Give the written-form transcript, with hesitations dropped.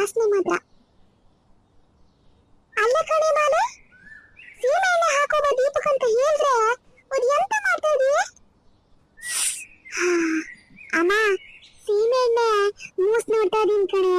ವಾಸನೆ ಮಾತ್ರ. ಅಲ್ಲ ಕಣೆ ಮಾಲೆ, ಸೀಮೆ ಎಣ್ಣೆ ಹಾಕೋಬ ದೀಪಕ್ ಅಂತ ಹೇಳಿದ್ರೆ ಅದು ಎಂತ ಮಾಡ್ತಾ ಇದೀಯ? ಅಮ್ಮ, ಸೀಮೆ ಎಣ್ಣೆ ಮೂಸ್ ನೋಡ್ತಾ ಇದೀನಿ ಕಣೆ.